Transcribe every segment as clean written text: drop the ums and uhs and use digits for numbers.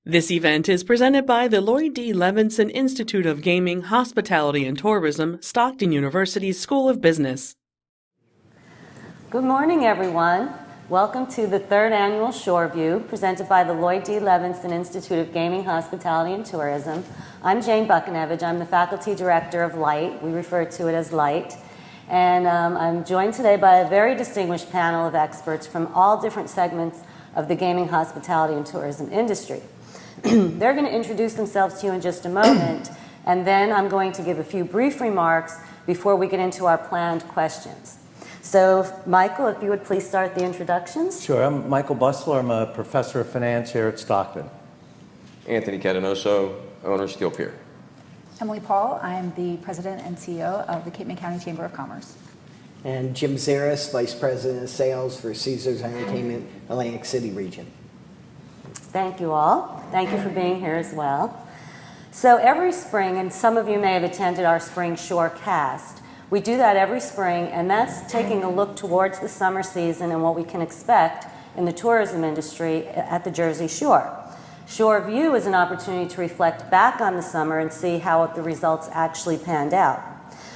This event is presented by the Lloyd D. Levinson Institute of Gaming, Hospitality, and Tourism, Stockton University's School of Business. Good morning, everyone. Welcome to the third annual Shoreview, presented by the Lloyd D. Levinson Institute of Gaming, Hospitality, and Tourism. I'm Jane Buckinevich. I'm the faculty director of LIGHT. We refer to it as LIGHT. And I'm joined today by a very distinguished panel of experts from all different segments of the gaming, hospitality, and tourism industry. They're going to introduce themselves to you in just a moment, and then I'm going to give a few brief remarks before we get into our planned questions. So, Michael, if you would please start the introductions. Sure. I'm Michael Bustler. I'm a professor of finance here at Stockton. Anthony Catanoso, owner, Steel Pier. Emily Paul. I'm the president and CEO of the Cape May County Chamber of Commerce. And Jim Zaris, vice president of sales for Caesars Entertainment, Atlantic City region. Thank you all. Thank you for being here as well. So every spring, and some of you may have attended our spring Shorecast, we do that every spring, and that's taking a look towards the summer season and what we can expect in the tourism industry at the Jersey Shore. Shoreview is an opportunity to reflect back on the summer and see how the results actually panned out.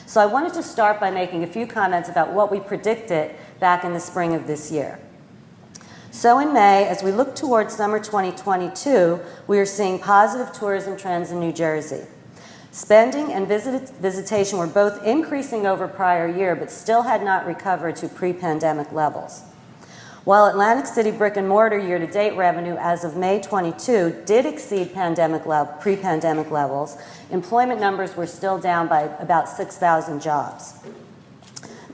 So I wanted to start by making a few comments about what we predicted back in the spring of this year. So in May, as we look towards summer 2022, we are seeing positive tourism trends in New Jersey. Spending and visitation were both increasing over prior year, but still had not recovered to pre-pandemic levels. While Atlantic City brick and mortar year-to-date revenue as of May 22 did exceed pre-pandemic levels, employment numbers were still down by about 6,000 jobs.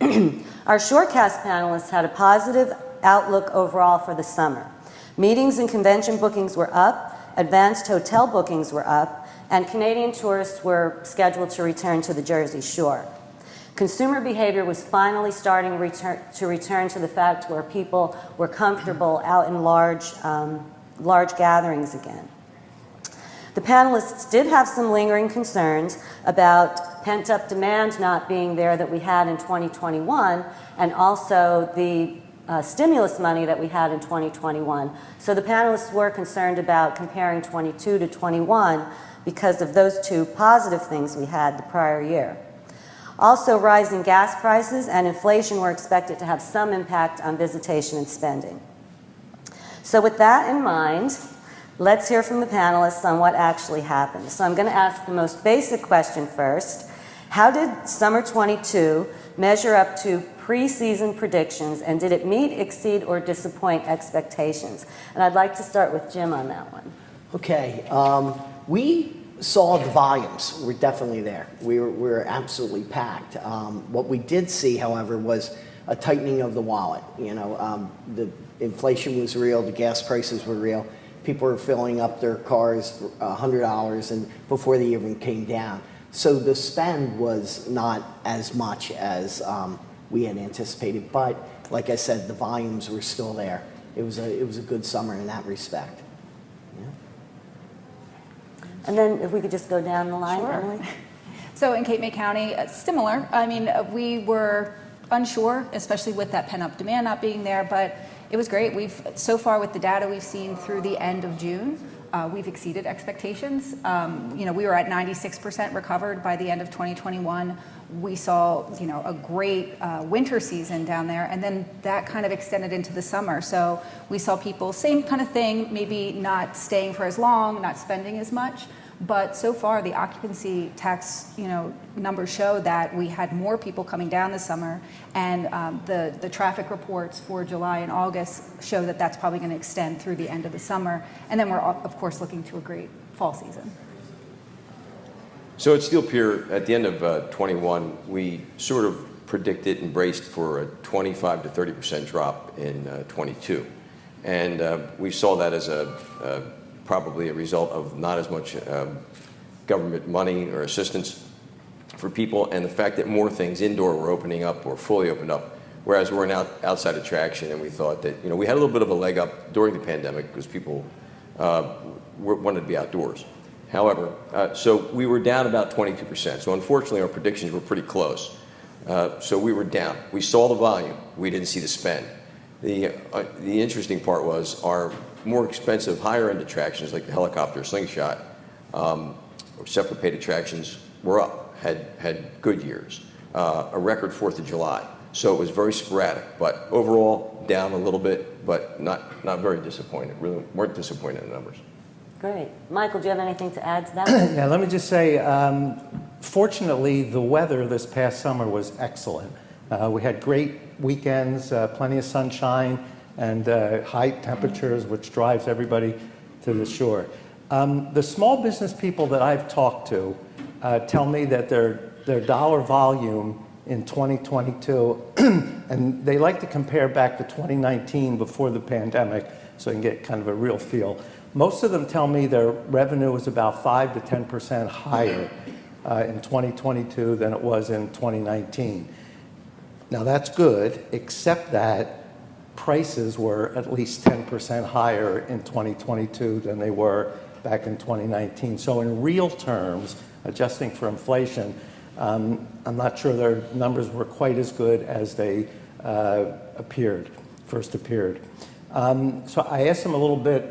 Our Shorecast panelists had a positive outlook overall for the summer. Meetings and convention bookings were up, advanced hotel bookings were up, and Canadian tourists were scheduled to return to the Jersey Shore. Consumer behavior was finally starting to return to the fact where people were comfortable out in large gatherings again. The panelists did have some lingering concerns about pent-up demand not being there that we had in 2021, and also the stimulus money that we had in 2021. So the panelists were concerned about comparing 22 to 21 because of those two positive things we had the prior year. Also, rising gas prices and inflation were expected to have some impact on visitation and spending. So with that in mind, let's hear from the panelists on what actually happened. So I'm going to ask the most basic question first. How did summer 22 measure up to pre-season predictions, and did it meet, exceed, or disappoint expectations? And I'd like to start with Jim on that one. Okay, we saw the volumes were definitely there. We were absolutely packed. What we did see, however, was a tightening of the wallet. You know, the inflation was real, the gas prices were real. People were filling up their cars for $100 and before they even came down. So the spend was not as much as we had anticipated, but like I said, the volumes were still there. It was a good summer in that respect. Yeah. And then if we could just go down the line, Sure. Emily. So in Cape May County, similar. I mean, we were unsure, especially with that pent-up demand not being there, but it was great. So far with the data we've seen through the end of June, we've exceeded expectations. We were at 96% recovered by the end of 2021. We saw, a great winter season down there, and then that kind of extended into the summer. So we saw people, same kind of thing, maybe not staying for as long, not spending as much. But so far, the occupancy tax, numbers show that we had more people coming down this summer, and the traffic reports for July and August show that that's probably going to extend through the end of the summer. And then we're, of course, looking to a great fall season. So at Steel Pier, at the end of 21, we sort of predicted and braced for a 25 to 30% drop in 22. And we saw that as probably a result of not as much government money or assistance for people, and the fact that more things indoor were opening up or fully opened up, whereas we're an outside attraction, and we thought that we had a little bit of a leg up during the pandemic because people wanted to be outdoors. However, so we were down about 22%. So unfortunately, our predictions were pretty close. So we were down. We saw the volume. We didn't see the spend. The interesting part was our more expensive, higher-end attractions like the helicopter slingshot, or separate paid attractions were up, had good years. A record 4th of July. So it was very sporadic, but overall down a little bit, but not very disappointed. Really weren't disappointed in the numbers. Great. Michael, do you have anything to add to that? Yeah, let me just say, fortunately, the weather this past summer was excellent. We had great weekends, plenty of sunshine, and high temperatures, which drives everybody to the shore. The small business people that I've talked to tell me that their dollar volume in 2022, and they like to compare back to 2019 before the pandemic, so you can get kind of a real feel. Most of them tell me their revenue was about 5 to 10% higher in 2022 than it was in 2019. Now that's good, except that prices were at least 10% higher in 2022 than they were back in 2019. So in real terms, adjusting for inflation, I'm not sure their numbers were quite as good as they first appeared. So I asked them a little bit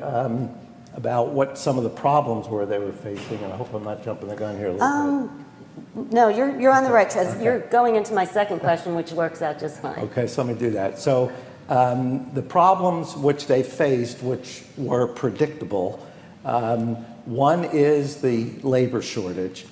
about what some of the problems were they were facing, and I hope I'm not jumping the gun here a little bit. No, you're on the right track. Okay. You're going into my second question, which works out just fine. Okay, so let me do that. So the problems which they faced, which were predictable, one is the labor shortage.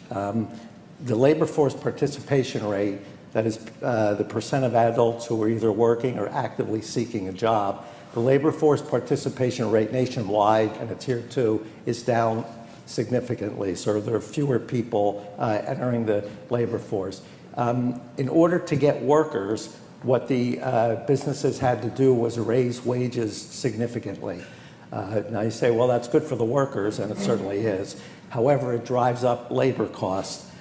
The labor force participation rate, that is the percent of adults who are either working or actively seeking a job, the labor force participation rate nationwide, and it's here too, is down significantly. So there are fewer people entering the labor force. In order to get workers, what the businesses had to do was raise wages significantly. Now you say, well, that's good for the workers, and it certainly is. However, it drives up labor costs.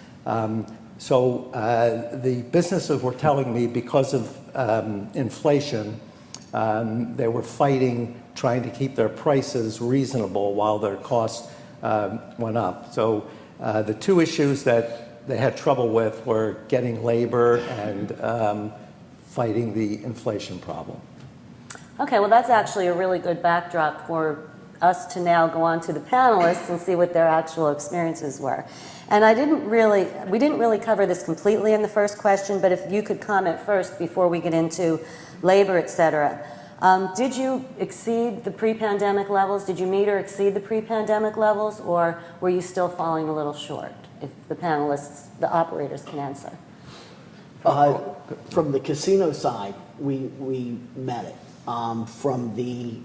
So the businesses were telling me because of inflation, they were fighting, trying to keep their prices reasonable while their costs went up. So the two issues that they had trouble with were getting labor and fighting the inflation problem. Okay, well that's actually a really good backdrop for us to now go on to the panelists and see what their actual experiences were. And we didn't really cover this completely in the first question, but if you could comment first before we get into labor, et cetera. Did you exceed the pre-pandemic levels? Did you meet or exceed the pre-pandemic levels, or were you still falling a little short? If the panelists, the operators can answer. From the casino side, we met it. From the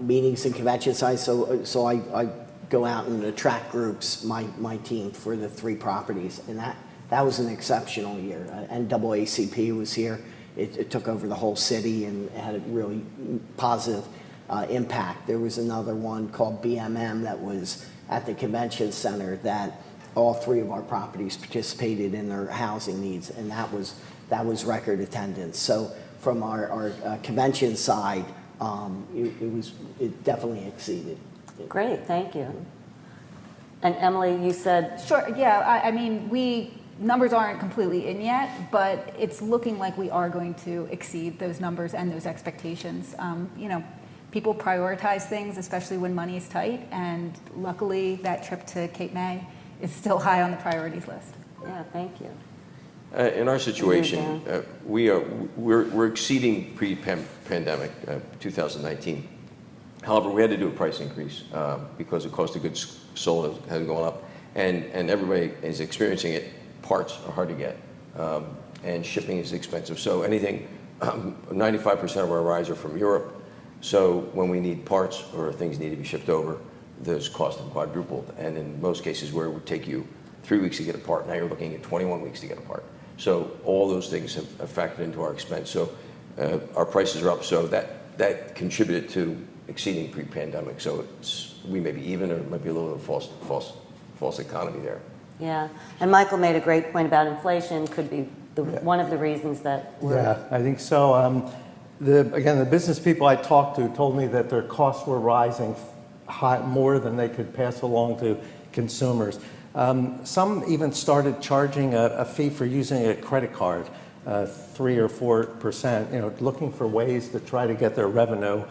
meetings and convention side, so I go out and attract groups, my team, for the 3 properties, and that was an exceptional year. NAACP was here. It took over the whole city and had a really positive impact. There was another one called BMM that was at the convention center that all 3 of our properties participated in their housing needs, and that was record attendance. So from our convention side, it definitely exceeded. Great, thank you. And Emily, you said... Sure, yeah, I mean, numbers aren't completely in yet, but it's looking like we are going to exceed those numbers and those expectations. You know, people prioritize things, especially when money is tight, and luckily that trip to Cape May is still high on the priorities list. Yeah, thank you. In our situation, we're exceeding pre-pandemic 2019. However, we had to do a price increase because the cost of goods sold has gone up, and everybody is experiencing it. Parts are hard to get, and shipping is expensive. So anything, 95% of our rides are from Europe. So when we need parts or things need to be shipped over, those costs have quadrupled. And in most cases where it would take you 3 weeks to get a part, now you're looking at 21 weeks to get a part. So all those things have factored into our expense. So our prices are up, so that contributed to exceeding pre-pandemic. So we may be even, or it might be a little bit of false economy there. Yeah, and Michael made a great point about inflation. Could be one of the reasons that we're... Yeah, I think so. Again, the business people I talked to told me that their costs were rising more than they could pass along to consumers. Some even started charging a fee for using a credit card, 3 or 4%, looking for ways to try to get their revenue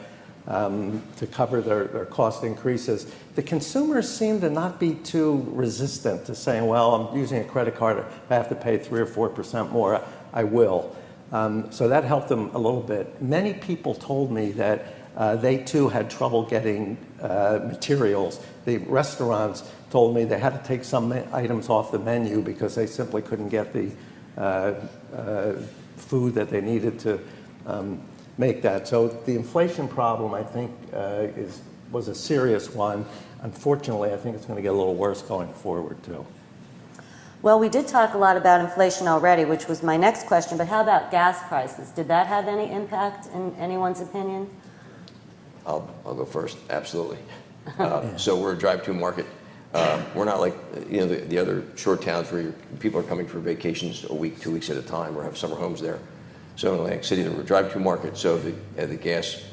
to cover their cost increases. The consumers seem to not be too resistant to saying, well, I'm using a credit card, if I have to pay 3 or 4% more, I will. So that helped them a little bit. Many people told me that they too had trouble getting materials. The restaurants told me they had to take some items off the menu because they simply couldn't get the food that they needed to make that. So the inflation problem, I think, was a serious one. Unfortunately, I think it's going to get a little worse going forward, too. Well, we did talk a lot about inflation already, which was my next question, but how about gas prices? Did that have any impact in anyone's opinion? I'll go first, absolutely. So we're a drive-to market. We're not like the other short towns where people are coming for vacations a week, 2 weeks at a time, or have summer homes there. So in Atlantic City, we're a drive-to market, so the gas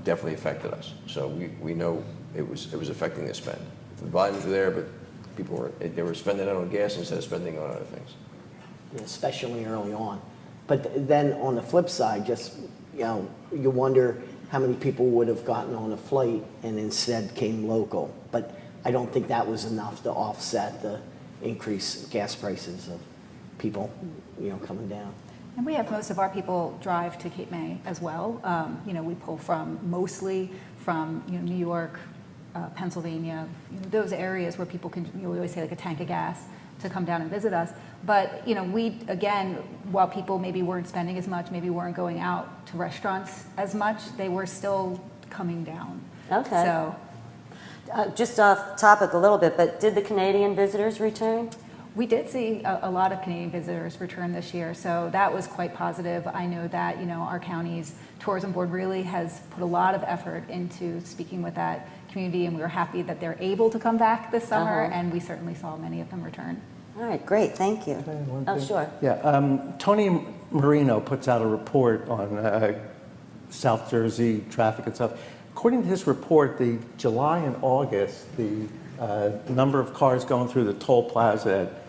definitely affected us. So we know it was affecting the spend. The volumes were there, but people were spending it on gas instead of spending on other things. Especially early on. But then on the flip side, just, you wonder how many people would have gotten on a flight and instead came local. But I don't think that was enough to offset the increased gas prices of people, coming down. And we have most of our people drive to Cape May as well. We pull mostly from New York, Pennsylvania, those areas where people can, we always say like a tank of gas to come down and visit us. But, we, again, while people maybe weren't spending as much, maybe weren't going out to restaurants as much, they were still coming down. Okay. So, just off topic a little bit, but did the Canadian visitors return? we did see a lot of Canadian visitors return this year, so that was quite positive. I know that, our county's tourism board really has put a lot of effort into speaking with that community, and we were happy that they're able to come back this summer, and we certainly saw many of them return. All right, great, thank you. Oh, sure. Yeah, Tony Marino puts out a report on South Jersey traffic and stuff. According to his report, the July and August, the number of cars going through the toll plaza at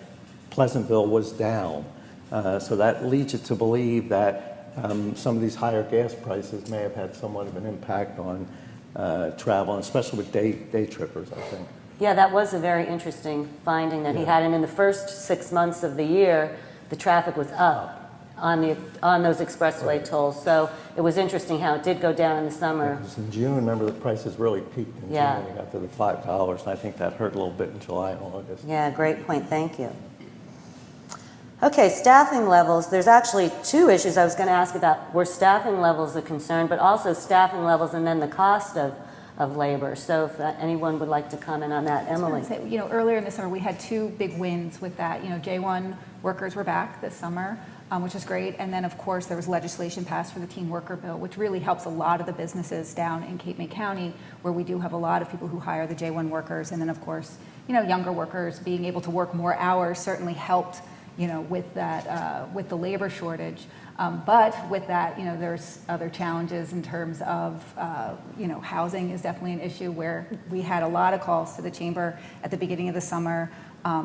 Pleasantville was down. So that leads you to believe that some of these higher gas prices may have had somewhat of an impact on travel, especially with day trippers, I think. Yeah, that was a very interesting finding that he had. And in the first 6 months of the year, the traffic was up on those expressway tolls. So it was interesting how it did go down in the summer. Because in June, remember, the prices really peaked in June when they got to the $5, and I think that hurt a little bit in July and August. Yeah, great point. Thank you. Okay, staffing levels. There's actually two issues I was going to ask about. Were staffing levels a concern, but also staffing levels and then the cost of labor. So if anyone would like to comment on that, Emily. Say, earlier in the summer we had two big wins with that. J1 workers were back this summer, which is great. And then of course there was legislation passed for the Teen Worker Bill, which really helps a lot of the businesses down in Cape May County, where we do have a lot of people who hire the J1 workers. And then of course, younger workers being able to work more hours certainly helped, with that, with the labor shortage. But with that, there's other challenges in terms of, housing is definitely an issue, where we had a lot of calls to the chamber at the beginning of the summer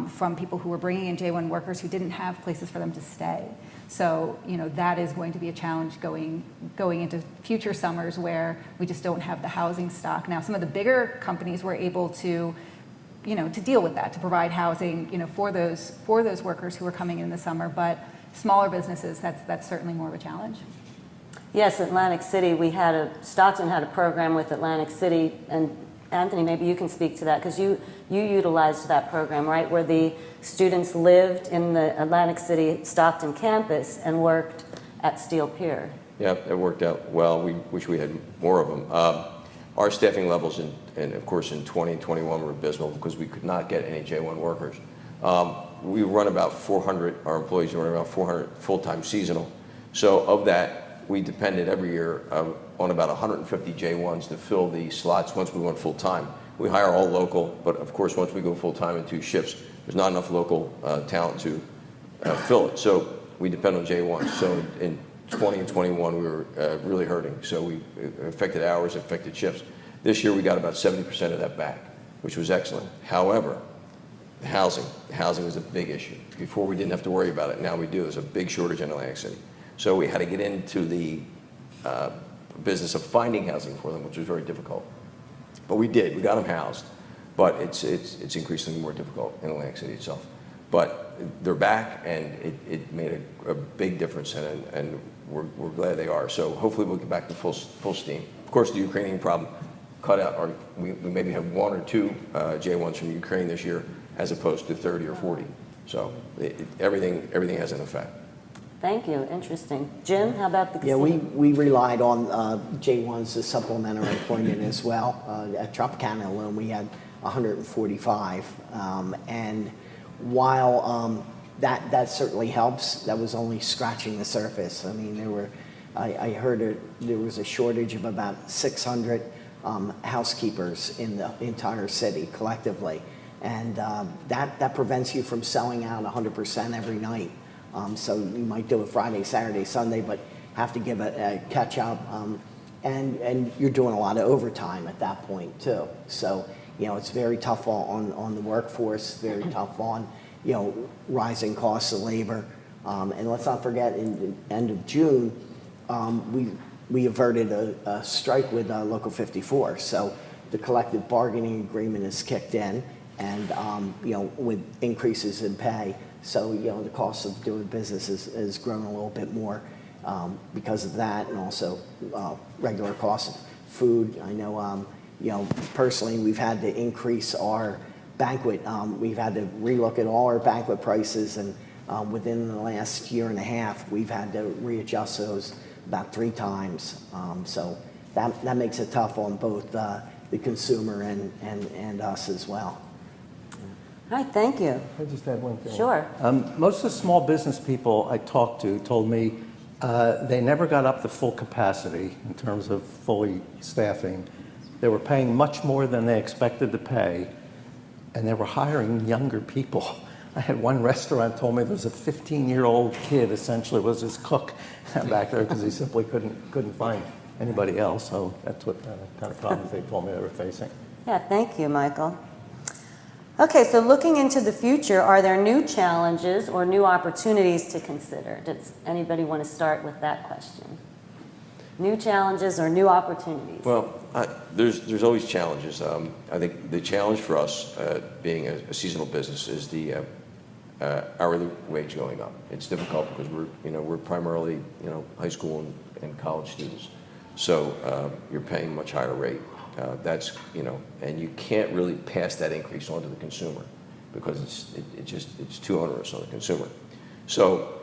from people who were bringing in J1 workers who didn't have places for them to stay. So, that is going to be a challenge going into future summers where we just don't have the housing stock. Now, some of the bigger companies were able to to deal with that, to provide housing, for those workers who were coming in the summer. But smaller businesses, that's certainly more of a challenge. Yes, Atlantic City, Stockton had a program with Atlantic City, and Anthony, maybe you can speak to that, because you utilized that program, right, where the students lived in the Atlantic City Stockton campus and worked at Steel Pier. Yeah, it worked out well. We wish we had more of them. Our staffing levels, and of course in 20 and 21 were abysmal because we could not get any J1 workers. We run about 400, our employees run about 400 full-time seasonal. So of that, we depended every year on about 150 J1s to fill the slots once we went full-time. We hire all local, but of course once we go full-time in 2 shifts, there's not enough local talent to fill it. So we depend on J1s. So in 20 and 21, we were really hurting. So we affected hours, affected shifts. This year we got about 70% of that back, which was excellent. However, housing is a big issue. Before we didn't have to worry about it. Now we do. There's a big shortage in Atlantic City. So we had to get into the business of finding housing for them, which was very difficult. But we did. We got them housed. But it's increasingly more difficult in Atlantic City itself. But they're back, and it made a big difference, and we're glad they are. So hopefully we'll get back to full steam. Of course, the Ukrainian problem cut out, or we maybe have 1 or 2 J1s from Ukraine this year, as opposed to 30 or 40. So everything has an effect. Thank you. Interesting. Jim, how about the Yeah, casino? we relied on J1s as supplementary employment as well. At Tropicana alone, we had 145. And while that certainly helps, that was only scratching the surface. I mean, I heard there was a shortage of about 600 housekeepers in the entire city collectively. And that prevents you from selling out 100% every night. So you might do it Friday, Saturday, Sunday, but have to give a catch up. And you're doing a lot of overtime at that point too. So, it's very tough on the workforce, very tough on, rising costs of labor. And let's not forget, in the end of June, we averted a strike with Local 54. So the collective bargaining agreement is kicked in, and, with increases in pay. So, the cost of doing business has grown a little bit more because of that, and also regular costs of food. I know, personally, we've had to increase our banquet. We've had to relook at all our banquet prices, and within the last year and a half, we've had to readjust those about 3 times. So that makes it tough on both the consumer and us as well. All right, thank you. I just add one thing. Sure. Most of the small business people I talked to told me they never got up to full capacity in terms of fully staffing. They were paying much more than they expected to pay, and they were hiring younger people. I had one restaurant told me there was a 15-year-old kid essentially was his cook back there because he simply couldn't find anybody else. So that's what kind of problems they told me they were facing. Yeah, thank you, Michael. Okay, so looking into the future, are there new challenges or new opportunities to consider? Does anybody want to start with that question? New challenges or new opportunities? Well, there's always challenges. I think the challenge for us, being a seasonal business, is the hourly wage going up. It's difficult because we're primarily high school and college students, so you're paying a much higher rate. That's and you can't really pass that increase on to the consumer because it's too onerous on the consumer. So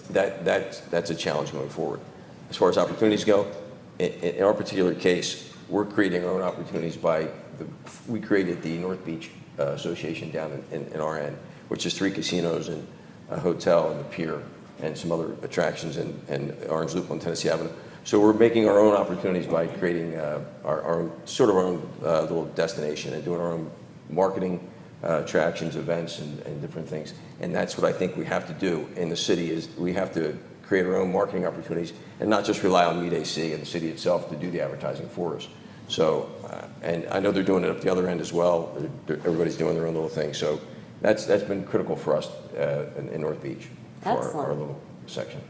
that's a challenge going forward. As far as opportunities go, in our particular case, we're creating our own opportunities we created the North Beach Association down in our end, which is 3 casinos and a hotel and the pier and some other attractions and Orange Loop on Tennessee Avenue. So we're making our own opportunities by creating our own little destination and doing our own marketing, attractions, events, and different things. And that's what I think we have to do in the city is we have to create our own marketing opportunities and not just rely on Meet AC and the city itself to do the advertising for us. So, and I know they're doing it up the other end as well. Everybody's doing their own little thing. So that's been critical for us in North Beach for our little section.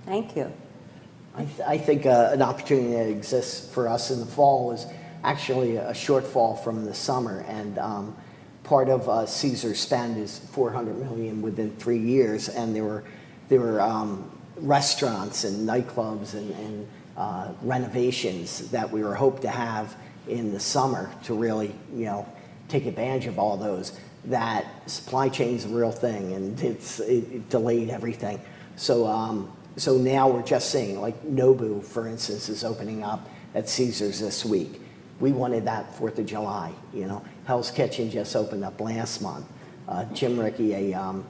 Thank you. I think an opportunity that exists for us in the fall is actually a shortfall from the summer, and part of Caesar's spend is $400 million within 3 years, and there were restaurants and nightclubs and renovations that we were hoped to have in the summer to really take advantage of all those. That supply chain's a real thing, and it delayed everything. So now we're just seeing, like Nobu, for instance, is opening up at Caesars this week. We wanted that 4th of July, Hell's Kitchen just opened up last month. Jim Rickey, doing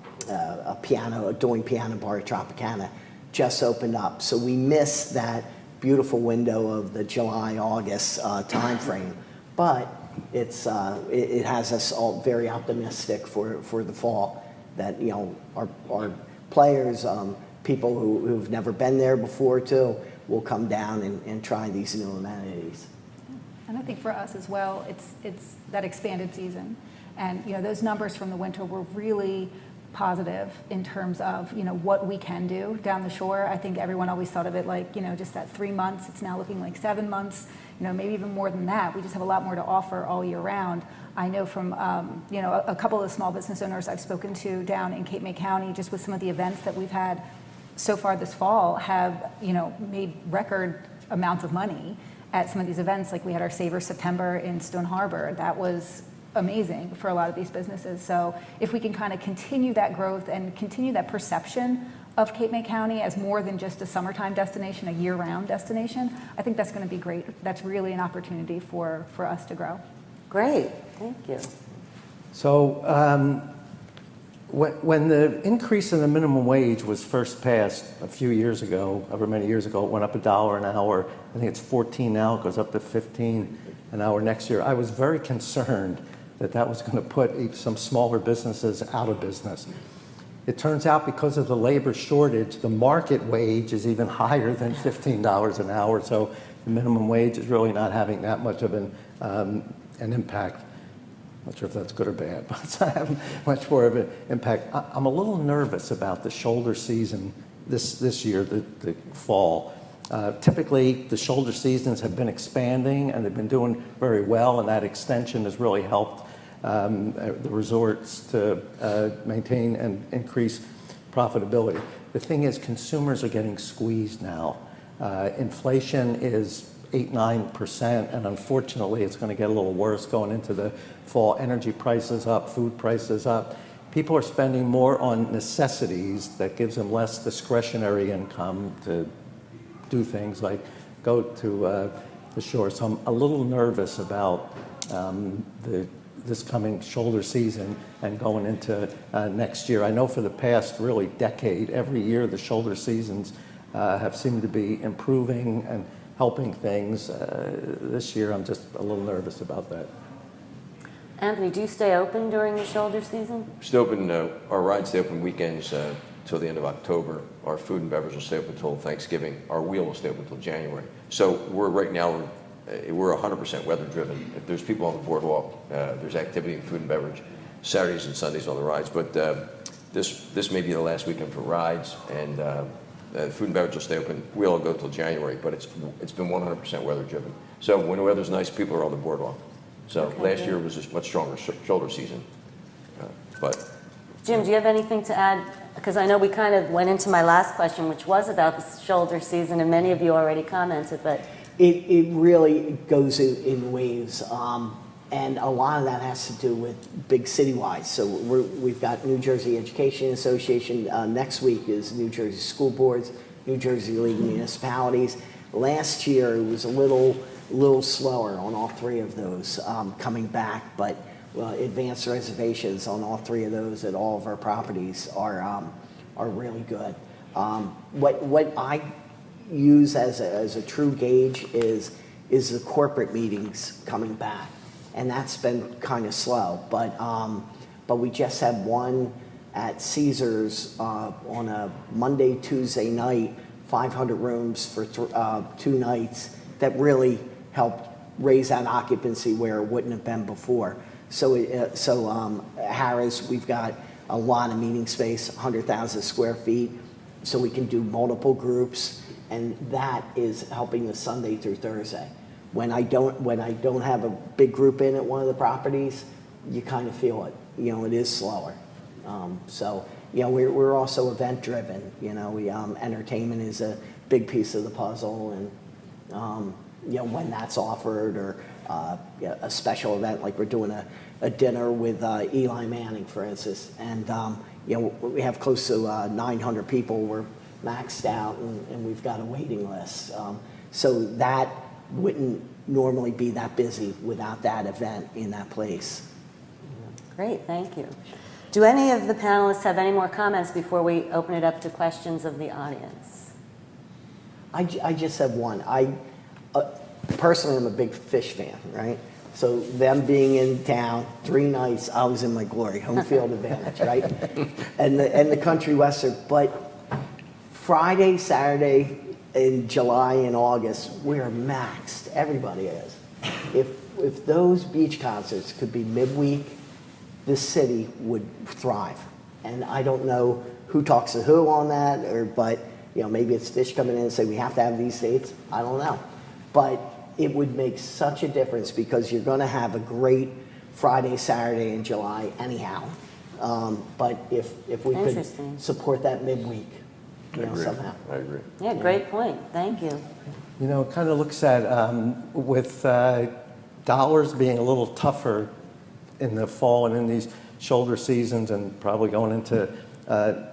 piano bar at Tropicana, just opened up. So we missed that beautiful window of the July-August time frame. But it has us all very optimistic for the fall that, our players, people who've never been there before too, will come down and try these new amenities. And I think for us as well, it's that expanded season. And those numbers from the winter were really positive in terms of, you know, what we can do down the shore. I think everyone always thought of it like, you know, just that 3 months. It's now looking like 7 months, you know, maybe even more than that. We just have a lot more to offer all year round. I know from, you know, a couple of the small business owners I've spoken to down in Cape May County, just with some of the events that we've had so far this fall, have, you know, made record amounts of money at some of these events. Like we had our Savor September in Stone Harbor. That was amazing for a lot of these businesses. So if we can kind of continue that growth and continue that perception of Cape May County as more than just a summertime destination, a year-round destination, I think that's going to be great. That's really an opportunity for us to grow. Great, thank you. So when the increase in the minimum wage was first passed a few years ago, however many years ago, it went up $1 an hour. I think it's 14 now, it goes up to 15 an hour next year. I was very concerned that was going to put some smaller businesses out of business. It turns out because of the labor shortage, the market wage is even higher than $15 an hour. So the minimum wage is really not having that much of an impact. Not sure if that's good or bad, but it's not having much more of an impact. I'm a little nervous about the shoulder season this year, the fall. Typically, the shoulder seasons have been expanding and they've been doing very well, and that extension has really helped the resorts to maintain and increase profitability. The thing is, consumers are getting squeezed now. Inflation is 8-9%, and unfortunately, it's going to get a little worse going into the fall. Energy prices up, food prices up. People are spending more on necessities that gives them less discretionary income to do things like go to the shore. So I'm a little nervous about this coming shoulder season and going into next year. I know for the past really decade, every year the shoulder seasons have seemed to be improving and helping things. This year I'm just a little nervous about that. Anthony, do you stay open during the shoulder season? Stay open, our rides stay open weekends till the end of October. Our food and beverage will stay open until Thanksgiving. Our wheel will stay open until January. So right now we're 100% weather driven. If there's people on the boardwalk, there's activity in food and beverage, Saturdays and Sundays on the rides. But this may be the last weekend for rides, and food and beverage will stay open. Wheel will go till January, but it's been 100% weather driven. So when the weather's nice, people are on the boardwalk. So Okay, last good. year was a much stronger shoulder season. But Jim, do you have anything to add? Because I know we kind of went into my last question, which was about the shoulder season, and many of you already commented, but It really goes in waves, and a lot of that has to do with big citywide. So we've got New Jersey Education Association. Next week is New Jersey School Boards, New Jersey League of Municipalities. Last year it was a little slower on all three of those coming back, but advanced reservations on all three of those at all of our properties are really good. What I use as a true gauge is the corporate meetings coming back, and that's been kind of slow. But we just had one at Caesars on a Monday, Tuesday night, 500 rooms for 2 nights. That really helped raise that occupancy where it wouldn't have been before. So Harrah's, we've got a lot of meeting space, 100,000 square feet, so we can do multiple groups. And that is helping the Sunday through Thursday. When I don't have a big group in at one of the properties, you kind of feel it. You know, it is slower. So you know, we're also event driven. You know, entertainment is a big piece of the puzzle, and you know, when that's offered, or a special event like we're doing a dinner with Eli Manning, for instance, and you know, we have close to 900 people. We're maxed out, and we've got a waiting list. So that wouldn't normally be that busy without that event in that place. great, thank you. Do any of the panelists have any more comments before we open it up to questions of the audience? I just have one. I personally am a big fish fan, right? So them being in town 3 nights, I was in my glory, home field advantage, right? And the country western, but Friday, Saturday, in July and August, we're maxed. Everybody is. If those beach concerts could be midweek, this city would thrive. And I don't know who talks to who on that, but maybe it's Fish coming in and say we have to have these dates. I don't know, but it would make such a difference because you're going to have a great Friday, Saturday in July anyhow. But if we could Interesting. support that midweek, somehow. I agree. Yeah, great point. Thank you. It kind of looks at, with dollars being a little tougher in the fall and in these shoulder seasons and probably going into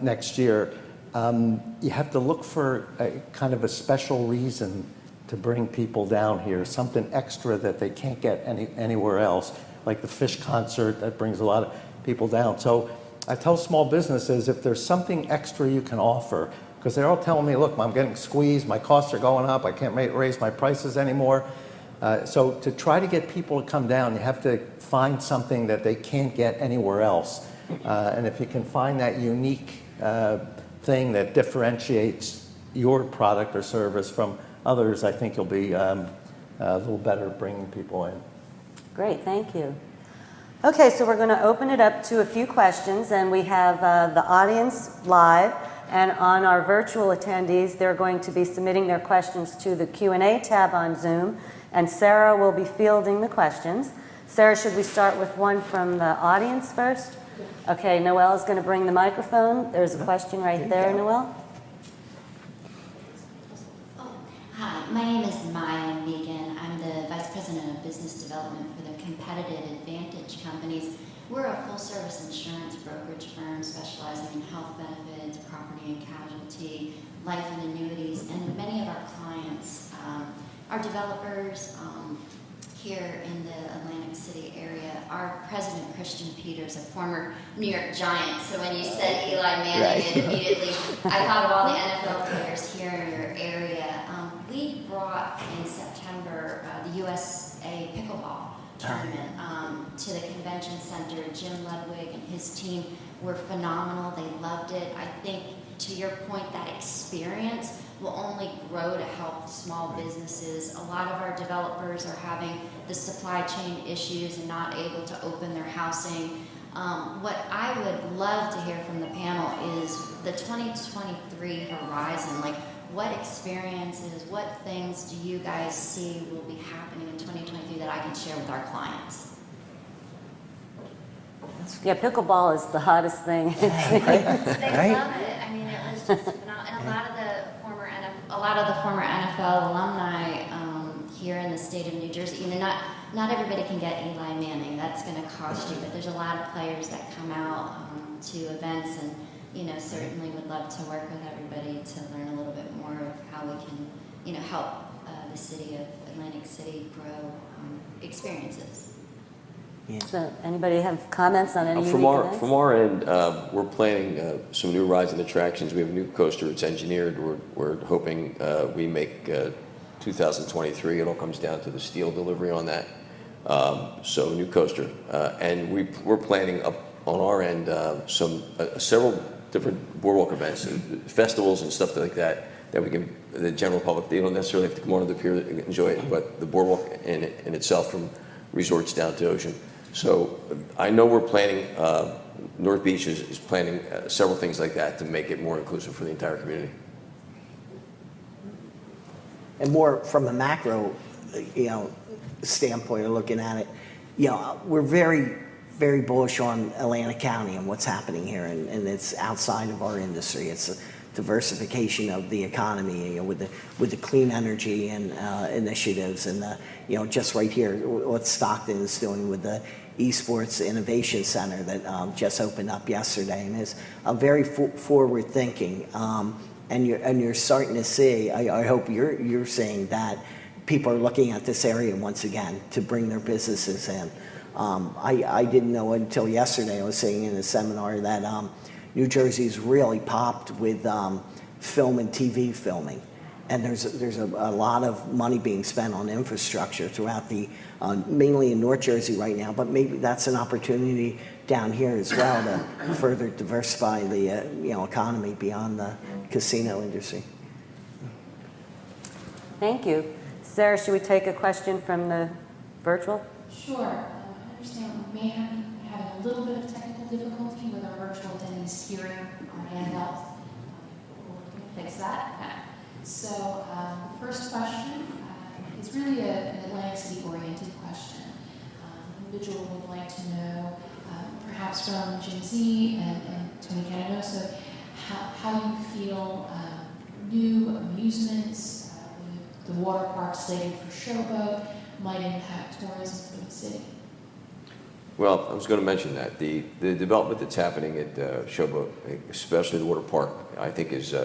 next year, you have to look for a kind of a special reason to bring people down here, something extra that they can't get anywhere else, like the Fish concert that brings a lot of people down. So I tell small businesses, if there's something extra you can offer, because they're all telling me, look, I'm getting squeezed, my costs are going up, I can't raise my prices anymore. So to try to get people to come down, you have to find something that they can't get anywhere else. And if you can find that unique thing that differentiates your product or service from others, I think you'll be a little better at bringing people in. Great, thank you. Okay, so we're going to open it up to a few questions, and we have the audience live, and on our virtual attendees, they're going to be submitting their questions to the Q&A tab on Zoom, and Sarah will be fielding the questions. Sarah, should we start with one from the audience first? Okay, Noelle is going to bring the microphone. There's a question right there, Noelle. Hi, my name is Maya Megan. I'm the Vice President of Business Development for the Competitive Advantage Companies. We're a full-service insurance brokerage firm specializing in health benefits, property and casualty, life and annuities, and many of our clients are developers here in the Atlantic City area. Our president, Christian Peters, a former New York Giant, so when you said Eli Manning, it immediately, I thought of all the NFL players here in your area. We brought in September the USA Pickleball tournament to the convention center. Jim Ludwig and his team were phenomenal. They loved it. I think, to your point, that experience will only grow to help small businesses. A lot of our developers are having the supply chain issues and not able to open their housing. What I would love to hear from the panel is the 2023 horizon. Like, what experiences, what things do you guys see will be happening in 2023 that I can share with our clients? Yeah, pickleball is the hottest thing. They love it. I mean, it was just phenomenal. And a lot of the former NFL alumni here in the state of New Jersey. Not everybody can get Eli Manning. That's going to cost you. But there's a lot of players that come out to events, and certainly would love to work with everybody to learn a little bit more of how we can, help the city of Atlantic City grow experiences. Yeah. So, anybody have comments on any From unique our, events? from our end, we're planning some new rides and attractions. We have a new coaster. It's engineered. We're hoping we make 2023. It all comes down to the steel delivery on that. So new coaster. And we're planning up on our end several different boardwalk events, and festivals and stuff like that we can, the general public, they don't necessarily have to come onto the pier and enjoy it, but the boardwalk in itself, from resorts down to ocean. So I know we're planning, North Beach is planning several things like that to make it more inclusive for the entire community. And more from a macro, standpoint of looking at it, we're very, very bullish on Atlantic County and what's happening here, and it's outside of our industry. It's a diversification of the economy, with the clean energy and initiatives, and just right here, what Stockton is doing with the Esports Innovation Center that just opened up yesterday, and is very forward thinking. And you're starting to see. I hope you're seeing that people are looking at this area once again to bring their businesses in. I didn't know until yesterday. I was saying in a seminar that New Jersey's really popped with film and TV filming, and there's a lot of money being spent on infrastructure throughout the mainly in North Jersey right now, but maybe that's an opportunity down here as well to further diversify the economy beyond the casino industry. Thank you. Sarah, should we take a question from the virtual? Sure. I understand we may have had a little bit of technical difficulty with our virtual attendees hearing our handouts. We're going to fix that. Okay. So the first question is really an Atlantic City-oriented question. An individual would like to know, perhaps from Jim Z and Tony Canonoso, how you feel new amusements, the water park slated for Showboat, might impact tourism for the city. Well, I was going to mention that. The development that's happening at Showboat, especially the water park, I think is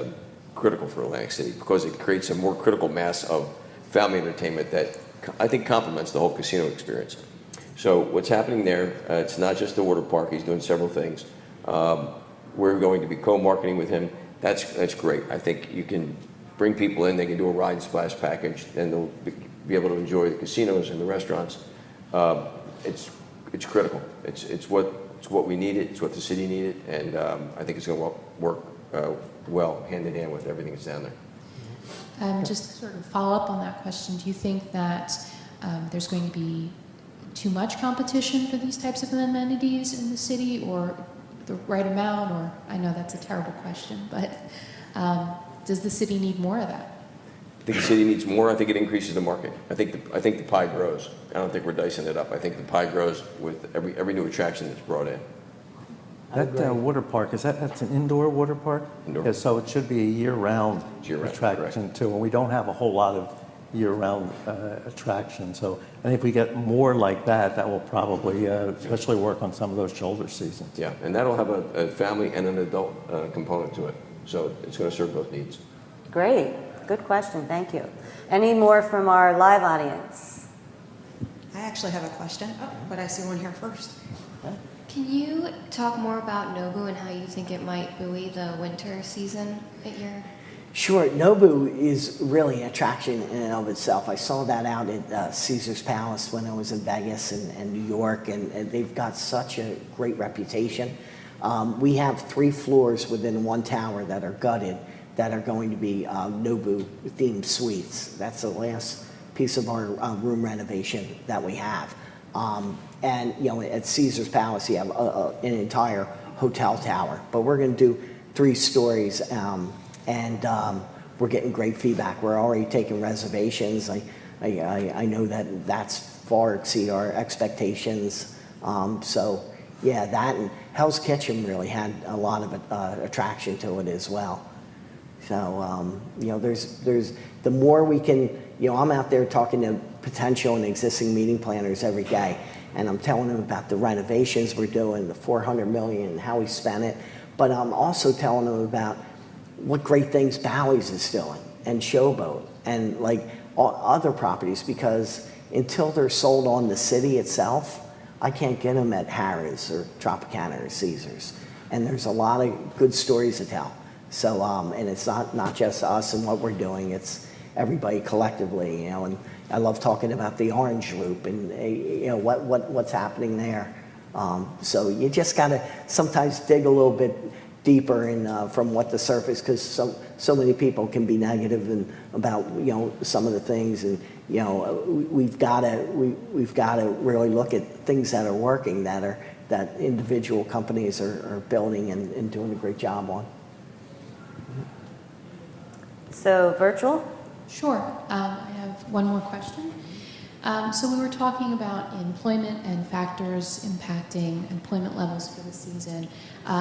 critical for Atlantic City because it creates a more critical mass of family entertainment that I think complements the whole casino experience. So what's happening there, it's not just the water park, he's doing several things. We're going to be co-marketing with him. That's great. I think you can bring people in, they can do a ride and splash package, and they'll be able to enjoy the casinos and the restaurants. It's critical. It's what we needed, it's what the city needed, and I think it's going to work well hand in hand with everything that's down there. Just to sort of follow up on that question, do you think that there's going to be too much competition for these types of amenities in the city, or the right amount, or I know that's a terrible question, but does the city need more of that? I think the city needs more. I think it increases the market. I think the pie grows. I don't think we're dicing it up. I think the pie grows with every new attraction that's brought in. That water park, that's an indoor water park? Indoor. Yeah, so it should be a year-round attraction too, and we don't have a whole lot of year-round attractions. So I think if we get more like that, that will probably especially work on some of those shoulder seasons. Yeah, and that'll have a family and an adult component to it. So it's going to serve both needs. Great. Good question. Thank you. Any more from our live audience? I actually have a question, but I see one here first. Can you talk more about Nobu and how you think it might buoy the winter season at your... Sure, Nobu is really an attraction in and of itself. I saw that out at Caesar's Palace when I was in Vegas and New York, and they've got such a great reputation. We have 3 floors within one tower that are gutted that are going to be Nobu themed suites. That's the last piece of our room renovation that we have. And at Caesar's Palace, you have an entire hotel tower, but we're going to do 3 stories, and we're getting great feedback. We're already taking reservations. I know that's far exceed our expectations. So yeah, that and Hell's Kitchen really had a lot of attraction to it as well. So there's the more we can. I'm out there talking to potential and existing meeting planners every day, and I'm telling them about the renovations we're doing, the $400 million, and how we spent it. But I'm also telling them about what great things Bally's is doing, and Showboat, and like other properties, because until they're sold on the city itself, I can't get them at Harrah's or Tropicana or Caesar's. And there's a lot of good stories to tell. So, and it's not just us and what we're doing, it's everybody collectively, and I love talking about the Orange Loop and what's happening there. So you just gotta sometimes dig a little bit deeper in from what the surface, because so many people can be negative and about some of the things, and we've got to really look at things that are working, that individual companies are building and doing a great job on. So virtual? Sure. I have one more question. So we were talking about employment and factors impacting employment levels for the season.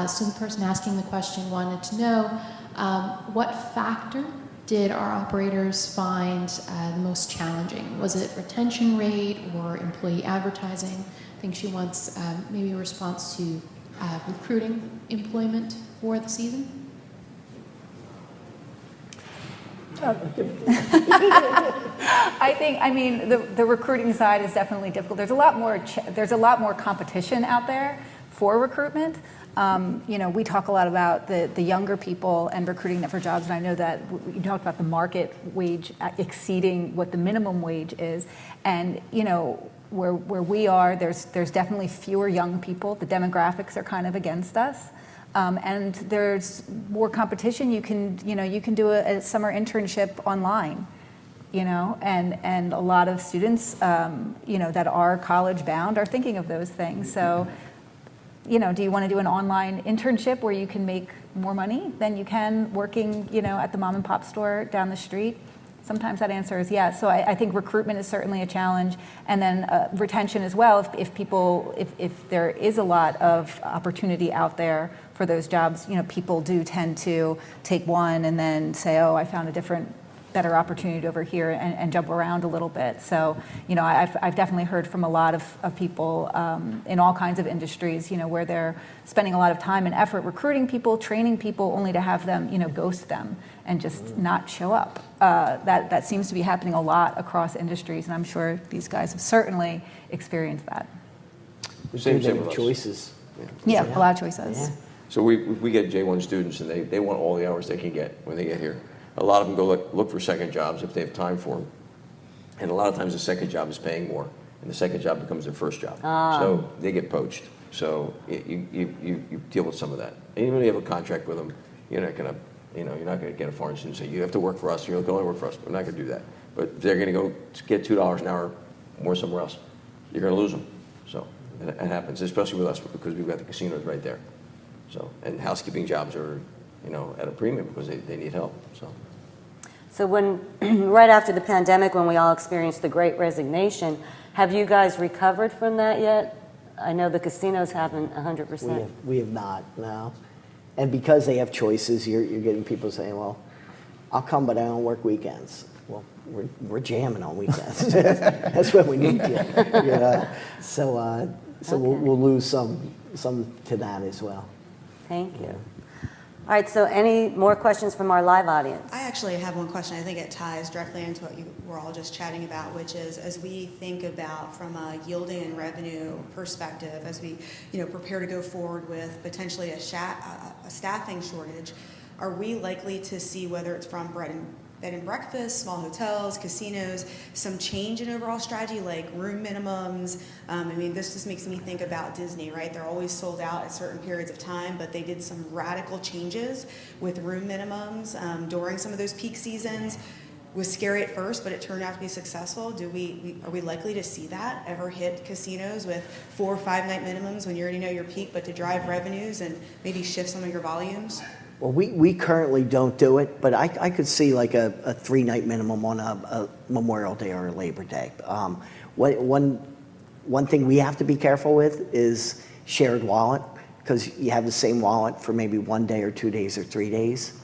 So the person asking the question wanted to know what factor did our operators find the most challenging? Was it retention rate or employee advertising? I think she wants maybe a response to recruiting employment for the season. I mean, the recruiting side is definitely difficult. There's a lot more competition out there for recruitment. We talk a lot about the younger people and recruiting them for jobs, and I know that you talked about the market wage exceeding what the minimum wage is, and where we are, there's definitely fewer young people. The demographics are kind of against us. And there's more competition. You can do a summer internship online, and a lot of students, that are college bound are thinking of those things. So do you want to do an online internship where you can make more money than you can working, at the mom and pop store down the street? Sometimes that answer is yes. So I think recruitment is certainly a challenge, and then retention as well. If there is a lot of opportunity out there for those jobs, people do tend to take one and then say, oh, I found a better opportunity over here, and jump around a little bit. So, I've definitely heard from a lot of people in all kinds of industries, where they're spending a lot of time and effort recruiting people, training people, only to have them, ghost them and just not show up. That seems to be happening a lot across industries, and I'm sure these guys have certainly experienced that. Same They with have us. choices. Yeah, a lot of choices. Yeah. So we get J1 students, and they want all the hours they can get when they get here. A lot of them go look for second jobs if they have time for them. And a lot of times the second job is paying more, and the second job becomes their first job. So they get poached. So you deal with some of that. And even if you have a contract with them, you're not going to get a foreign student and say, you have to work for us, you can only work for us. We're not going to do that. But if they're going to go get $2 an hour more somewhere else, you're going to lose them. So it happens, especially with us, because we've got the casinos right there. So, and housekeeping jobs are, at a premium because they need help. So when, right after the pandemic, when we all experienced the Great Resignation, have you guys recovered from that yet? I know the casinos haven't 100%. We have not, no. And because they have choices, you're getting people saying, well, I'll come, but I don't work weekends. Well, we're jamming on weekends. That's when we need you. So okay. we'll lose some to that as well. Thank you. All right, so any more questions from our live audience? I actually have one question. I think it ties directly into what you were all just chatting about, which is as we think about from a yielding and revenue perspective, as we prepare to go forward with potentially a staffing shortage, are we likely to see, whether it's from bed and breakfast, small hotels, casinos, some change in overall strategy like room minimums? This just makes me think about Disney, right? They're always sold out at certain periods of time, but they did some radical changes with room minimums during some of those peak seasons. It was scary at first, but it turned out to be successful. Are we likely to see that ever hit casinos with 4 or 5 night minimums when you already know your peak, but to drive revenues and maybe shift some of your volumes? Well, we currently don't do it, but I could see like a 3-night minimum on a Memorial Day or a Labor Day. One thing we have to be careful with is shared wallet, because you have the same wallet for maybe 1 day or 2 days or 3 days.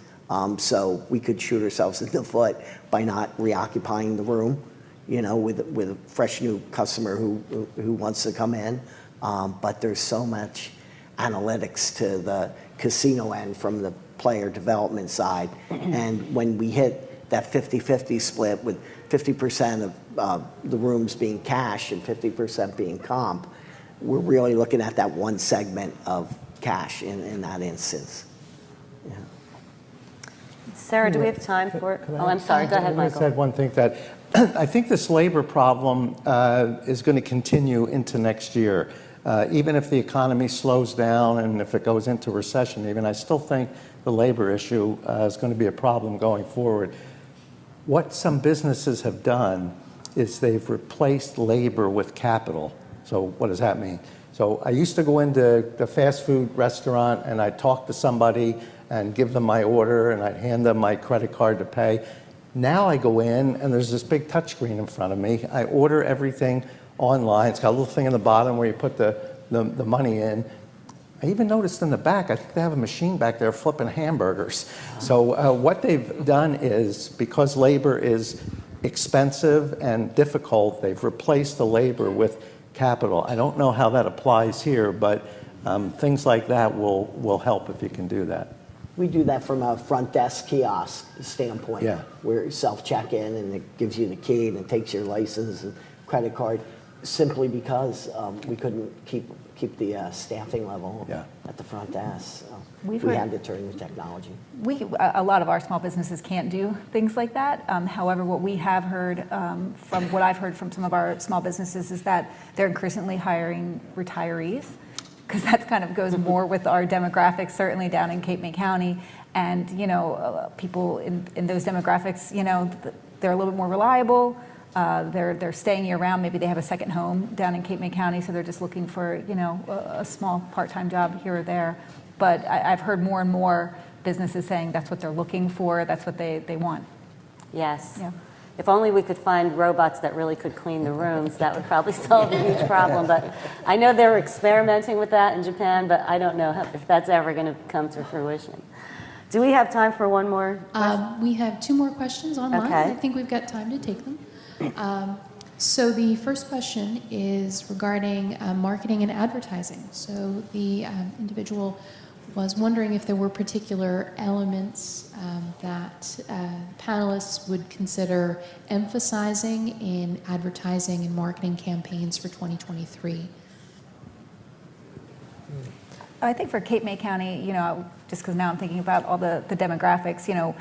So we could shoot ourselves in the foot by not reoccupying the room, with a fresh new customer who wants to come in. But there's so much analytics to the casino end from the player development side. And when we hit that 50-50 split with 50% of the rooms being cash and 50% being comp, we're really looking at that one segment of cash in that instance. Yeah. Sarah, do we have time for it? Oh, I'm sorry. Go ahead, Michael. I said one thing that I think this labor problem is going to continue into next year. Even if the economy slows down and if it goes into recession even, I still think the labor issue is going to be a problem going forward. What some businesses have done is they've replaced labor with capital. So what does that mean? So I used to go into the fast food restaurant and I'd talk to somebody and give them my order and I'd hand them my credit card to pay. Now I go in and there's this big touchscreen in front of me. I order everything online. It's got a little thing in the bottom where you put the money in. I even noticed in the back, I think they have a machine back there flipping hamburgers. So what they've done is, because labor is expensive and difficult, they've replaced the labor with capital. I don't know how that applies here, but things like that will help if you can do that. We do that from a front desk kiosk standpoint, where you self-check-in and it gives you the key and it takes your license and credit card, simply because we couldn't keep the staffing level at the front desk. So we had to turn to technology. A lot of our small businesses can't do things like that. However, what we have heard from what I've heard from some of our small businesses is that they're increasingly hiring retirees, because that kind of goes more with our demographics, certainly down in Cape May County. And people in those demographics, they're a little bit more reliable. They're staying year round. Maybe they have a second home down in Cape May County, so they're just looking for, you know, a small part-time job here or there. But I've heard more and more businesses saying that's what they're looking for, that's what they want. Yes. Yeah. If only we could find robots that really could clean the rooms, that would probably solve a huge problem. But I know they're experimenting with that in Japan, but I don't know if that's ever going to come to fruition. Do we have time for one more question? We have 2 more questions online. Okay. I think we've got time to take them. So the first question is regarding marketing and advertising. So the individual was wondering if there were particular elements that panelists would consider emphasizing in advertising and marketing campaigns for 2023. I think for Cape May County, you know, just because now I'm thinking about all the demographics, you know,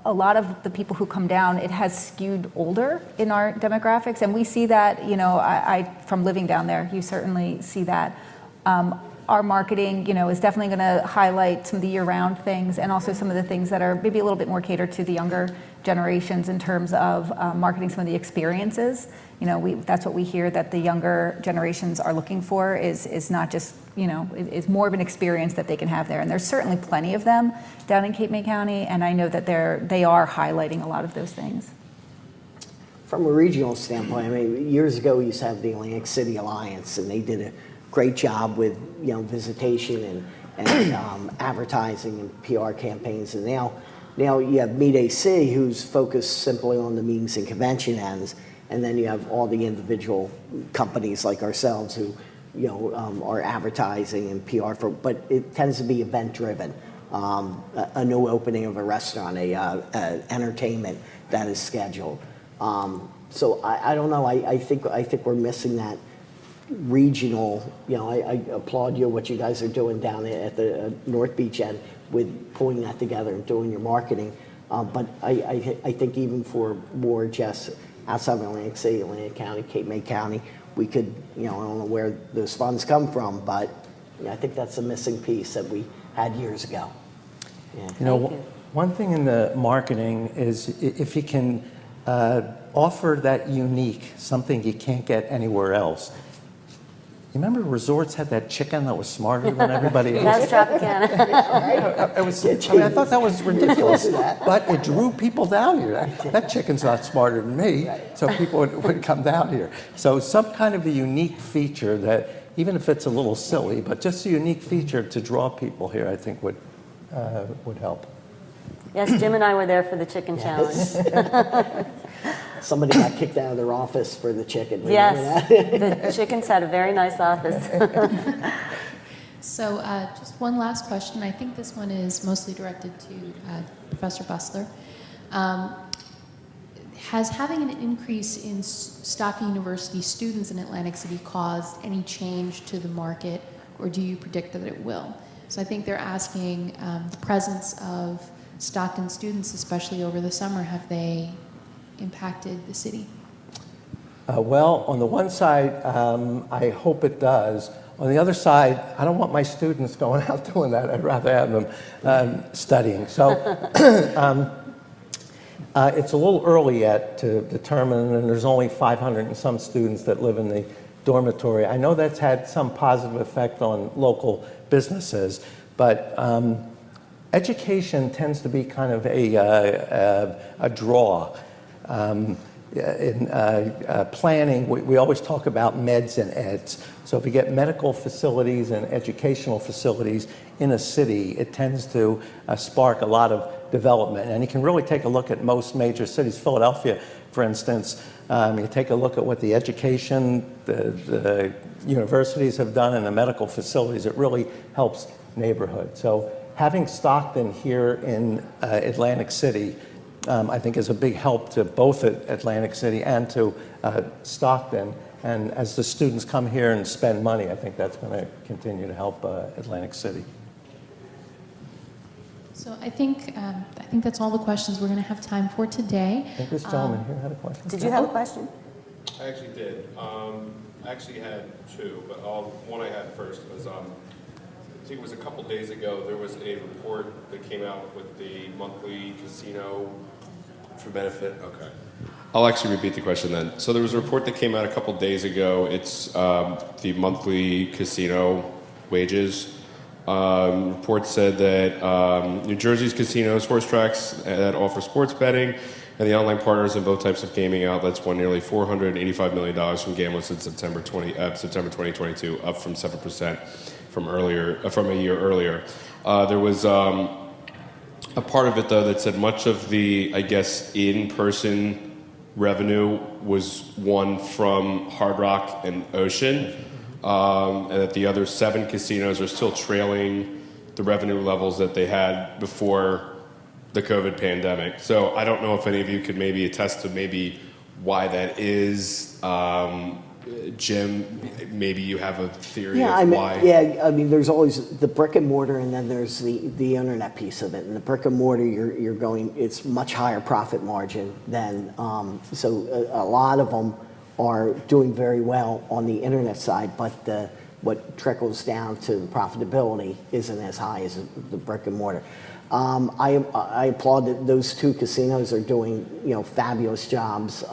a lot of the people who come down, it has skewed older in our demographics, and we see that, you know, I from living down there, you certainly see that. Our marketing, you know, is definitely going to highlight some of the year-round things and also some of the things that are maybe a little bit more catered to the younger generations in terms of marketing some of the experiences. You know, that's what we hear that the younger generations are looking for is not just, you know, is more of an experience that they can have there. And there's certainly plenty of them down in Cape May County, and I know that they are highlighting a lot of those things. From a regional standpoint, I mean, years ago we used to have the Atlantic City Alliance, and they did a great job with, you know, visitation and advertising and PR campaigns. And now you have Meet AC, who's focused simply on the meetings and convention ends, and then you have all the individual companies like ourselves who, you know, are advertising and PR for. But it tends to be event driven. A new opening of a restaurant, a entertainment that is scheduled. So I don't know. I think we're missing that regional, you know, I applaud you what you guys are doing down at the North Beach end with pulling that together and doing your marketing. But I think even for more just outside of Atlantic City, Atlantic County, Cape May County, we could, you know, I don't know where those funds come from, but yeah, I think that's a missing piece that we had years ago. Yeah. You know, one thing in the marketing is if you can offer that unique, something you can't get anywhere else. You remember resorts had that chicken that was smarter than everybody else? That's Tropicana. I thought that was ridiculous, but it drew people down here. That chicken's not smarter than me, so people would come down here. So some kind of a unique feature that, even if it's a little silly, but just a unique feature to draw people here, I think would help. Yes, Jim and I were there for the chicken challenge. Somebody got kicked out of their office for the chicken. Yes, the chickens had a very nice office. So just one last question. I think this one is mostly directed to Professor Bussler. Has having an increase in Stockton University students in Atlantic City caused any change to the market, or do you predict that it will? So I think they're asking the presence of Stockton students, especially over the summer, have they impacted the city? Well, on the one side, I hope it does. On the other side, I don't want my students going out doing that. I'd rather have them studying. So it's a little early yet to determine, and there's only 500 and some students that live in the dormitory. I know that's had some positive effect on local businesses, but education tends to be kind of a draw. In planning, we always talk about meds and eds. So if you get medical facilities and educational facilities in a city, it tends to spark a lot of development. And you can really take a look at most major cities. Philadelphia, for instance, you take a look at what the education, the universities have done, and the medical facilities. It really helps neighborhoods. So having Stockton here in Atlantic City, I think is a big help to both Atlantic City and to Stockton. And as the students come here and spend money, I think that's going to continue to help Atlantic City. So I think that's all the questions we're going to have time for today. I think this gentleman here had a question. Did you have a question? I actually did. I actually had two, but one I had first was I think it was a couple days ago, there was a report that came out with the monthly casino for benefit. Okay. I'll actually repeat the question then. So there was a report that came out a couple days ago. It's the monthly casino wages. Report said that New Jersey's casinos, horse tracks that offer sports betting, and the online partners in both types of gaming outlets won nearly $485 million from gamblers in September 2022, up from 7% from a year earlier. There was a part of it, though, that said much of the, I guess, in-person revenue was won from Hard Rock and Ocean, and that the other 7 casinos are still trailing the revenue levels that they had before the COVID pandemic. So I don't know if any of you could maybe attest to maybe why that is. Jim, maybe you have a theory of why. Yeah, I mean, there's always the brick and mortar, and then there's the internet piece of it. And the brick and mortar, you're going, it's much higher profit margin than, so a lot of them are doing very well on the internet side, but what trickles down to the profitability isn't as high as the brick and mortar. I applaud that those 2 casinos are doing, fabulous jobs.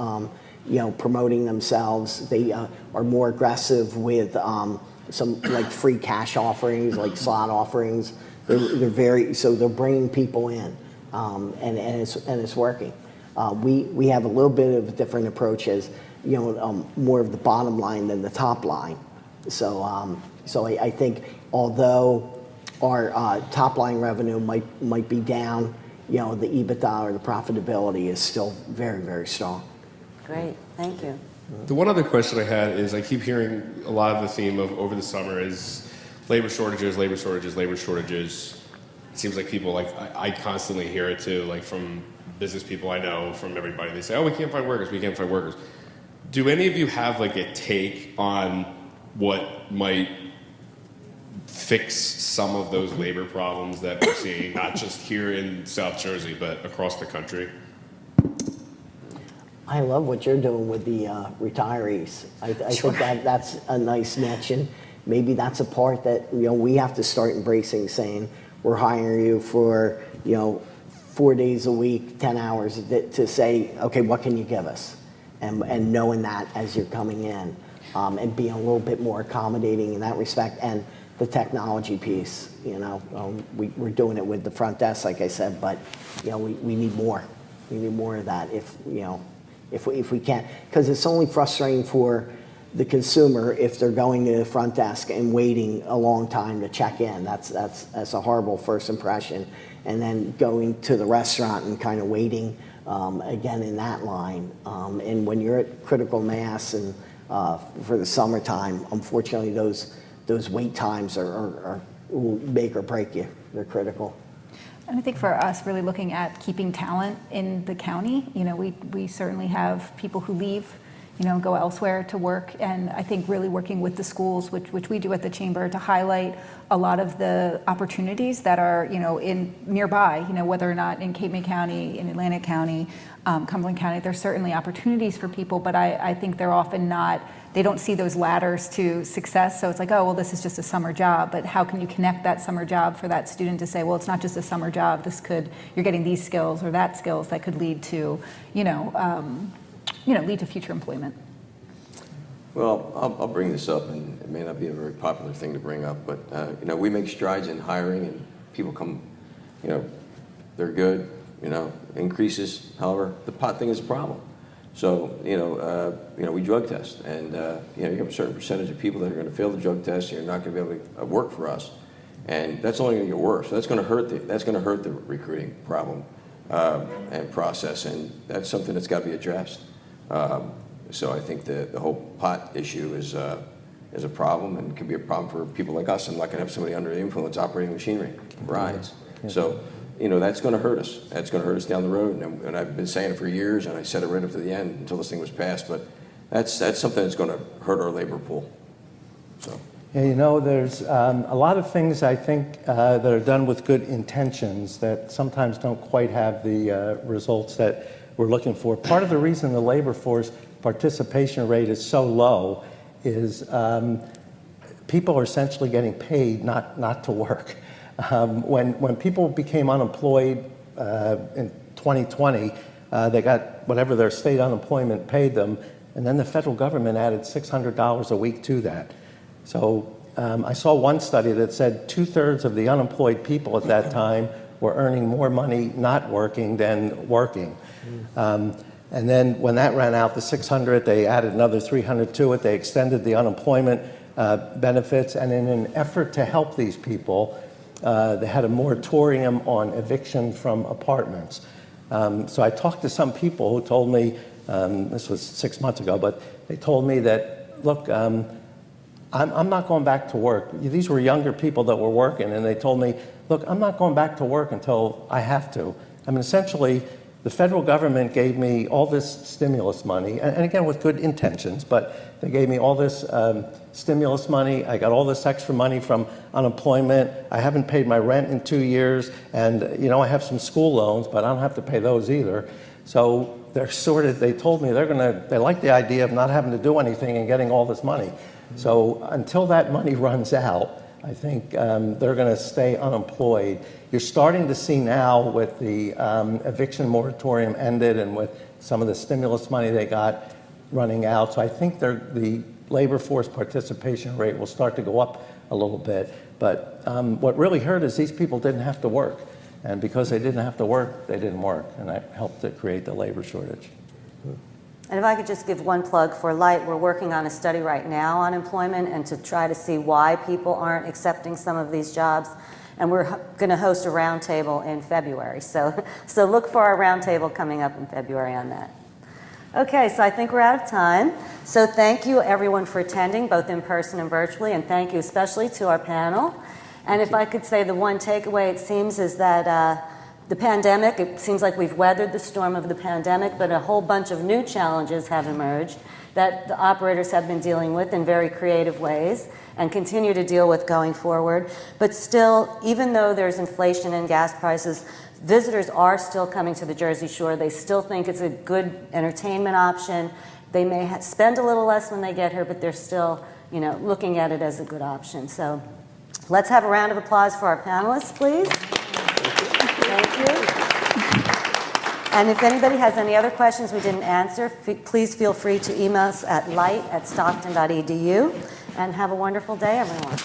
Promoting themselves. They are more aggressive with some like free cash offerings, like slot offerings. They're bringing people in, and it's working. We have a little bit of a different approach as more of the bottom line than the top line. So I think although our top line revenue might be down, the EBITDA or the profitability is still very, very strong. Great, thank you. The one other question I had is I keep hearing a lot of the theme of over the summer is labor shortages, labor shortages, labor shortages. It seems like people, I constantly hear it too, like from business people I know, from everybody. They say, oh, we can't find workers, we can't find workers. Do any of you have like a take on what might fix some of those labor problems that we're seeing, not just here in South Jersey, but across the country? I love what you're doing with the retirees. I think that's a nice niche, and maybe that's a part that we have to start embracing, saying we're hiring you for 4 days a week, 10 hours, to say, okay, what can you give us, and knowing that as you're coming in, and being a little bit more accommodating in that respect, and the technology piece. We're doing it with the front desk, like I said, but we need more. We need more of that if we can't, because it's only frustrating for the consumer if they're going to the front desk and waiting a long time to check in. That's a horrible first impression. And then going to the restaurant and kind of waiting again in that line. And when you're at critical mass and for the summertime, unfortunately those wait times are will make or break you. They're critical. And I think for us, really looking at keeping talent in the county, we certainly have people who leave, go elsewhere to work. And I think really working with the schools, which we do at the Chamber, to highlight a lot of the opportunities that are, in nearby, whether or not in Cape May County, in Atlantic County, Cumberland County, there's certainly opportunities for people, but I think they're often not, they don't see those ladders to success. So it's like, oh, well, this is just a summer job, but how can you connect that summer job for that student to say, well, it's not just a summer job, you're getting these skills or that skills that could lead to, lead to future employment. Well, I'll bring this up, and it may not be a very popular thing to bring up, but we make strides in hiring, and people come, they're good, increases. However, the pot thing is a problem. So, we drug test, and you have a certain percentage of people that are going to fail the drug test, and you're not going to be able to work for us, and that's only going to get worse. So that's going to hurt the recruiting problem and process, and that's something that's got to be addressed. So I think the whole pot issue is a problem, and can be a problem for people like us. I'm not going to have somebody under the influence operating machinery, rides. So. That's going to hurt us. That's going to hurt us down the road. And I've been saying it for years, and I said it right up to the end until this thing was passed. But that's something that's going to hurt our labor pool. So. Yeah, there's a lot of things I think that are done with good intentions that sometimes don't quite have the results that we're looking for. Part of the reason the labor force participation rate is so low is people are essentially getting paid not to work. When people became unemployed in 2020, They got whatever their state unemployment paid them, and then the federal government added $600 a week to that. So I saw one study that said 2/3 of the unemployed people at that time were earning more money not working than working. And then when that ran out, the 600, they added another 300 to it. They extended the unemployment benefits, and in an effort to help these people, they had a moratorium on eviction from apartments. So I talked to some people who told me, this was 6 months ago, but they told me that, look, I'm not going back to work. These were younger people that were working, and they told me, look, I'm not going back to work until I have to. I mean, essentially, the federal government gave me all this stimulus money, and again, with good intentions, but they gave me all this stimulus money. I got all this extra money from unemployment. I haven't paid my rent in 2 years, and I have some school loans, but I don't have to pay those either. So they told me they like the idea of not having to do anything and getting all this money. So until that money runs out, I think they're going to stay unemployed. You're starting to see now with the eviction moratorium ended and with some of the stimulus money they got running out. So I think the labor force participation rate will start to go up a little bit. But what really hurt is these people didn't have to work. And because they didn't have to work, they didn't work. And that helped to create the labor shortage. And if I could just give one plug for Light, we're working on a study right now on employment and to try to see why people aren't accepting some of these jobs. And we're going to host a roundtable in February. So look for our roundtable coming up in February on that. Okay, so I think we're out of time. So thank you everyone for attending, both in person and virtually, and thank you especially to our panel. And if I could say the one takeaway, it seems, is that the pandemic, it seems like we've weathered the storm of the pandemic, but a whole bunch of new challenges have emerged that the operators have been dealing with in very creative ways and continue to deal with going forward. But still, even though there's inflation in gas prices, visitors are still coming to the Jersey Shore. They still think it's a good entertainment option. They may spend a little less when they get here, but they're still, looking at it as a good option. So let's have a round of applause for our panelists, please. Thank you. And if anybody has any other questions we didn't answer, please feel free to email us at light@stockton.edu. And have a wonderful day, everyone.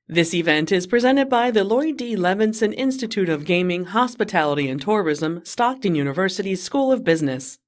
This event is presented by the Lloyd D. Levinson Institute of Gaming, Hospitality and Tourism, Stockton University's School of Business.